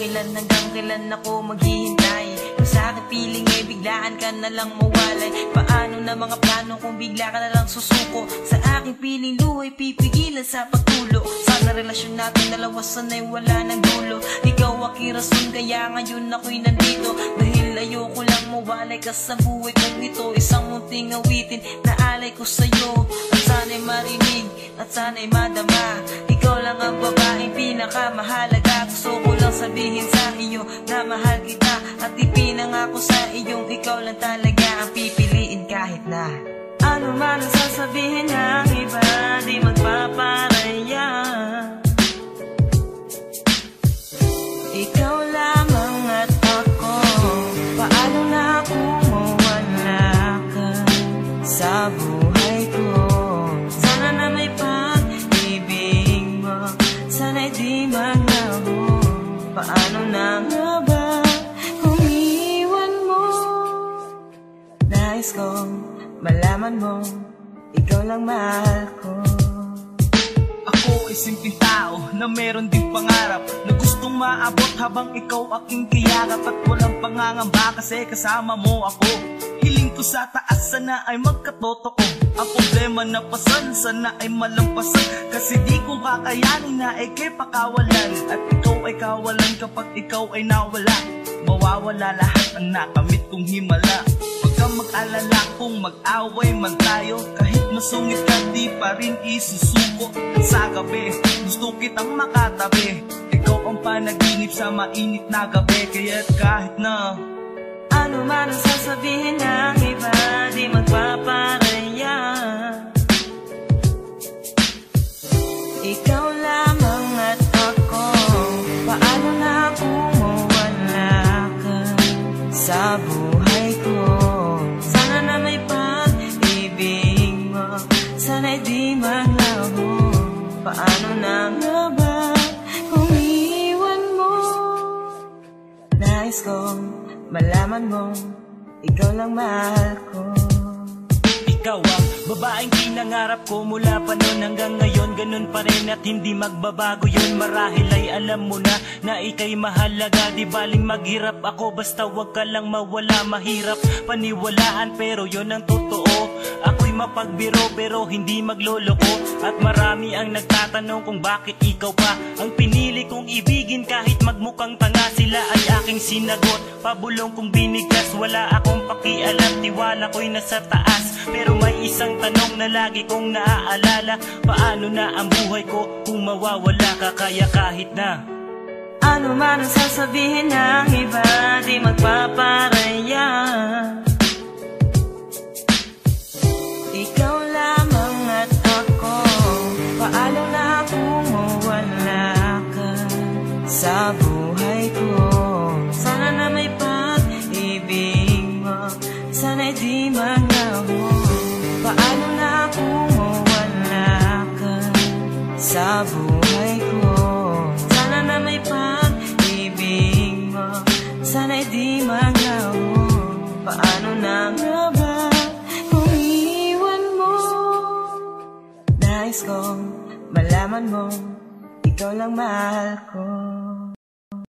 hanggang kailan ako maghihintay. Kung sa akin piling ay biglaan ka na lang mawalay. Paano na mga plano kung bigla ka na lang susuko? Sa aking piling luhay pipigilan sa pagtulo. Sana relasyon natin dalawa sanay wala ng dulo. Ikaw aking rason kaya ngayon ako'y nandito. Dahil ayoko lang mawalay ka sa buhay kong ito. Isang munting awitin na alay ko sa'yo. At sana'y marinig at sana'y madama. Ikaw lang ang babaeng pinakamahalaga. Gusto ko lang sabihin sa iyo na mahal kita. At ipinangako sa iyong ikaw lang talaga ang pipiliin kahit na ano man ang sasabihin ng iba, di magpaparaya. Ikaw lamang at ako. Paano na kung mawala ka sa buhay ko? Sana na may pag-ibig mo, sana'y di maglaho. Paano na nga ba kung iwan mo? Nais kong malaman mo, ikaw lang mahal ko. Ako ay simpleng tao na meron ding pangarap na gustong maabot habang ikaw aking kiyakap. At walang pangangamba kasi kasama mo ako. Hiling ko sa taas sana ay magkatotoo. Ang problema na pasan sana ay malampasan. Kasi di ko kakayanin na ikay pakawalan. At ikaw ay kawalan kapag ikaw ay nawala. Mawawala lahat ang nakamit kong himala. Huwag kang mag-alala kung mag-away man tayo. Kahit masungit ka di pa rin isusuko. At sa gabi gusto kitang makatabi. Ikaw ang panaginip sa mainit na gabi. Kaya't kahit na ano man ang sasabihin ng iba, di magpaparaya. Ikaw lamang at ako. Paano na kung mawala ka sa buhay ko? Sana na may pag-ibig mo, sana'y di maglaho. Paano na nga ba kung iwan mo? Nais kong malaman mo, ikaw lang mahal ko. ikaw ang babaeng pinangarap ko mula pa noon hanggang ngayon. Ganun pa rin at hindi magbabago yun. Marahil ay alam mo na ika'y mahalaga. Di baling maghirap ako basta wag ka lang mawala. Mahirap paniwalaan pero yun ang totoo. Ako'y mapagbiro pero hindi magloloko. At marami ang nagtatanong kung bakit ikaw pa ang pinili kong ibigin. Kahit magmukhang tanga sila ay aking sinagot. Pabulong kong binigkas, wala akong pakialam. Tiwala ko'y nasa taas pero may isang tanong na lagi kong naaalala. Paano na ang buhay ko kung mawawala ka? Kaya kahit na ano man ang sasabihin ng iba, di magpaparaya. Ikaw lamang at ako. Paano na kung mawala ka sa buhay ko? Sana na may pag-ibig mo, sana'y di maglaho. Paano na kung mawala ka sa buhay ko? Sana na may pag-ibig mo, sana'y di maglaho. Paano na nga ba kung iwan mo? Nais kong malaman mo, ikaw lang mahal ko.